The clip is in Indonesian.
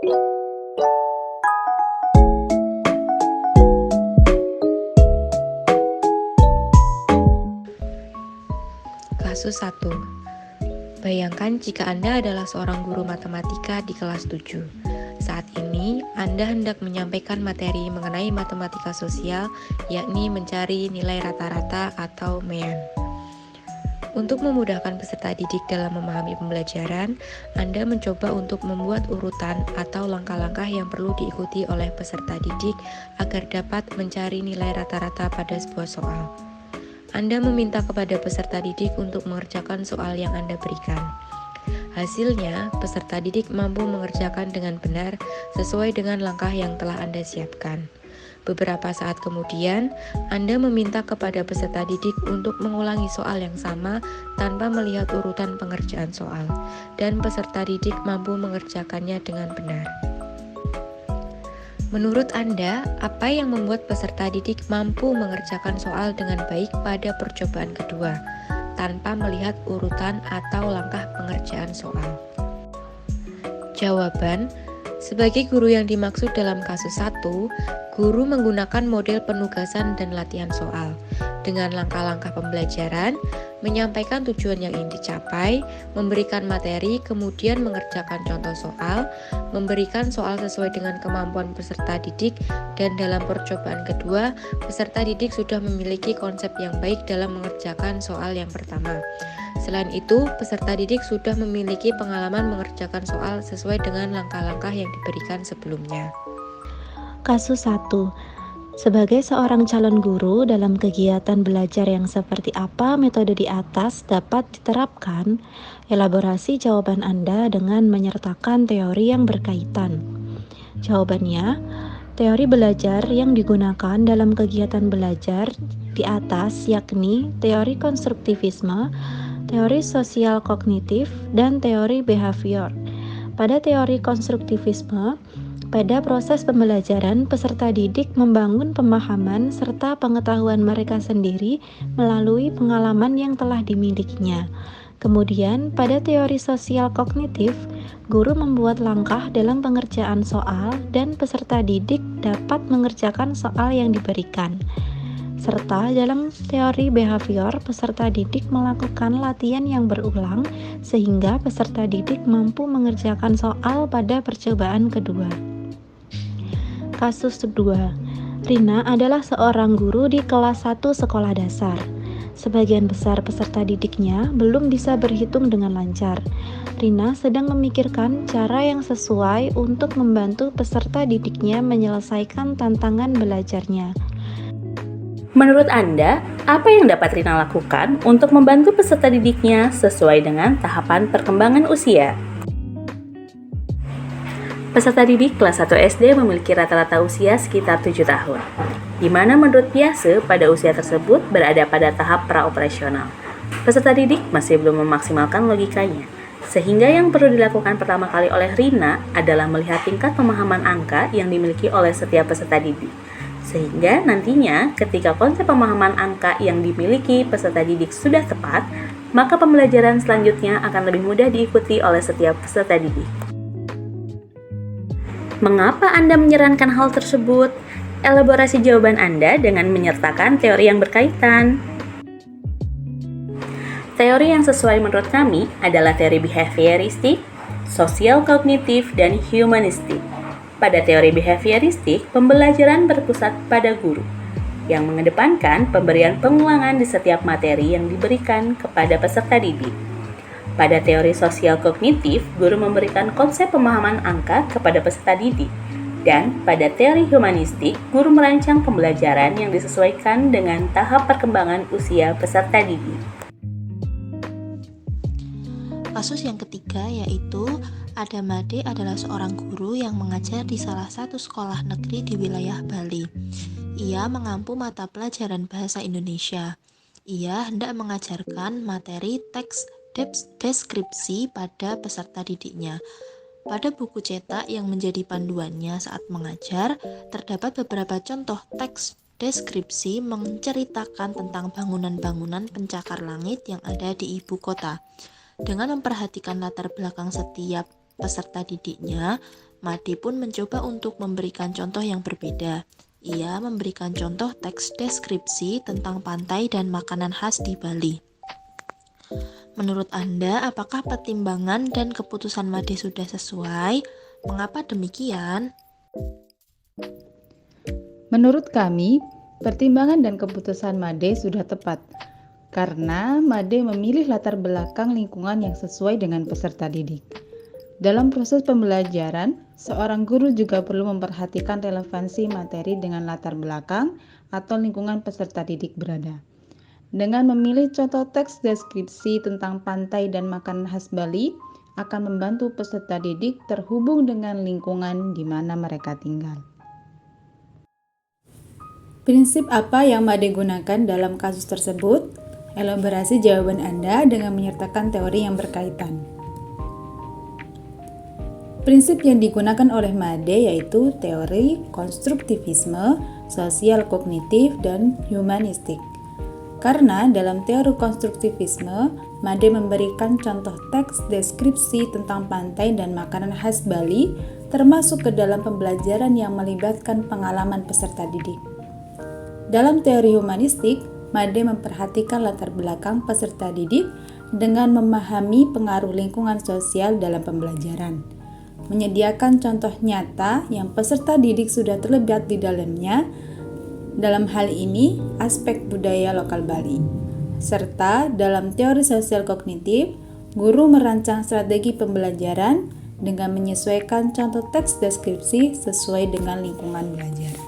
Kasus 1. Bayangkan jika Anda adalah seorang guru matematika di kelas 7. Saat ini, Anda hendak menyampaikan materi mengenai matematika sosial, yakni mencari nilai rata-rata atau mean. Untuk memudahkan peserta didik dalam memahami pembelajaran, Anda mencoba untuk membuat urutan atau langkah-langkah yang perlu diikuti oleh peserta didik agar dapat mencari nilai rata-rata pada sebuah soal. Anda meminta kepada peserta didik untuk mengerjakan soal yang Anda berikan. Hasilnya, peserta didik mampu mengerjakan dengan benar sesuai dengan langkah yang telah Anda siapkan. Beberapa saat kemudian, Anda meminta kepada peserta didik untuk mengulangi soal yang sama tanpa melihat urutan pengerjaan soal, dan peserta didik mampu mengerjakannya dengan benar. Menurut Anda, apa yang membuat peserta didik mampu mengerjakan soal dengan baik pada percobaan kedua, tanpa melihat urutan atau langkah pengerjaan soal? Jawaban, sebagai guru yang dimaksud dalam kasus 1, guru menggunakan model penugasan dan latihan soal dengan langkah-langkah pembelajaran, menyampaikan tujuan yang ingin dicapai, memberikan materi, kemudian mengerjakan contoh soal, memberikan soal sesuai dengan kemampuan peserta didik, dan dalam percobaan kedua, peserta didik sudah memiliki konsep yang baik dalam mengerjakan soal yang pertama. Selain itu, peserta didik sudah memiliki pengalaman mengerjakan soal sesuai dengan langkah-langkah yang diberikan sebelumnya. Kasus 1. Sebagai seorang calon guru, dalam kegiatan belajar yang seperti apa metode di atas dapat diterapkan? Elaborasi jawaban Anda dengan menyertakan teori yang berkaitan. Jawabannya, teori belajar yang digunakan dalam kegiatan belajar di atas yakni teori konstruktivisme, teori sosial kognitif, dan teori behavior. Pada teori konstruktivisme, pada proses pembelajaran, peserta didik membangun pemahaman serta pengetahuan mereka sendiri melalui pengalaman yang telah dimilikinya. Kemudian, pada teori sosial kognitif, guru membuat langkah dalam pengerjaan soal dan peserta didik dapat mengerjakan soal yang diberikan. Serta dalam teori behavior, peserta didik melakukan latihan yang berulang sehingga peserta didik mampu mengerjakan soal pada percobaan kedua. Kasus 2. Rina adalah seorang guru di kelas 1 sekolah dasar. Sebagian besar peserta didiknya belum bisa berhitung dengan lancar. Rina sedang memikirkan cara yang sesuai untuk membantu peserta didiknya menyelesaikan tantangan belajarnya. Menurut Anda, apa yang dapat Rina lakukan untuk membantu peserta didiknya sesuai dengan tahapan perkembangan usia? Peserta didik kelas 1 SD memiliki rata-rata usia sekitar 7 tahun, di mana menurut Piase pada usia tersebut berada pada tahap praoperasional. Peserta didik masih belum memaksimalkan logikanya, sehingga yang perlu dilakukan pertama kali oleh Rina adalah melihat tingkat pemahaman angka yang dimiliki oleh setiap peserta didik. Sehingga nantinya ketika konsep pemahaman angka yang dimiliki peserta didik sudah tepat, maka pembelajaran selanjutnya akan lebih mudah diikuti oleh setiap peserta didik. Mengapa Anda menyarankan hal tersebut? Elaborasi jawaban Anda dengan menyertakan teori yang berkaitan. Teori yang sesuai menurut kami adalah teori behavioristik, sosial kognitif, dan humanistik. Pada teori behavioristik, pembelajaran berpusat pada guru, yang mengedepankan pemberian pengulangan di setiap materi yang diberikan kepada peserta didik. Pada teori sosial kognitif, guru memberikan konsep pemahaman angka kepada peserta didik. Dan pada teori humanistik, guru merancang pembelajaran yang disesuaikan dengan tahap perkembangan usia peserta didik. Kasus yang ketiga yaitu Adamade adalah seorang guru yang mengajar di salah satu sekolah negeri di wilayah Bali. Ia mengampu mata pelajaran bahasa Indonesia. Ia hendak mengajarkan materi teks deskripsi pada peserta didiknya. Pada buku cetak yang menjadi panduannya saat mengajar, terdapat beberapa contoh teks deskripsi menceritakan tentang bangunan-bangunan pencakar langit yang ada di ibu kota. Dengan memperhatikan latar belakang setiap peserta didiknya, Made pun mencoba untuk memberikan contoh yang berbeda. Ia memberikan contoh teks deskripsi tentang pantai dan makanan khas di Bali. Menurut Anda, apakah pertimbangan dan keputusan Made sudah sesuai? Mengapa demikian? Menurut kami, pertimbangan dan keputusan Made sudah tepat, karena Made memilih latar belakang lingkungan yang sesuai dengan peserta didik. Dalam proses pembelajaran, seorang guru juga perlu memperhatikan relevansi materi dengan latar belakang atau lingkungan peserta didik berada. Dengan memilih contoh teks deskripsi tentang pantai dan makanan khas Bali, akan membantu peserta didik terhubung dengan lingkungan di mana mereka tinggal. Prinsip apa yang Made gunakan dalam kasus tersebut? Elaborasi jawaban Anda dengan menyertakan teori yang berkaitan. Prinsip yang digunakan oleh Made yaitu teori konstruktivisme, sosial kognitif, dan humanistik. Karena dalam teori konstruktivisme, Made memberikan contoh teks deskripsi tentang pantai dan makanan khas Bali, termasuk ke dalam pembelajaran yang melibatkan pengalaman peserta didik. Dalam teori humanistik, Made memperhatikan latar belakang peserta didik dengan memahami pengaruh lingkungan sosial dalam pembelajaran, menyediakan contoh nyata yang peserta didik sudah terlibat di dalamnya, dalam hal ini aspek budaya lokal Bali. Serta dalam teori sosial kognitif, guru merancang strategi pembelajaran dengan menyesuaikan contoh teks deskripsi sesuai dengan lingkungan belajar.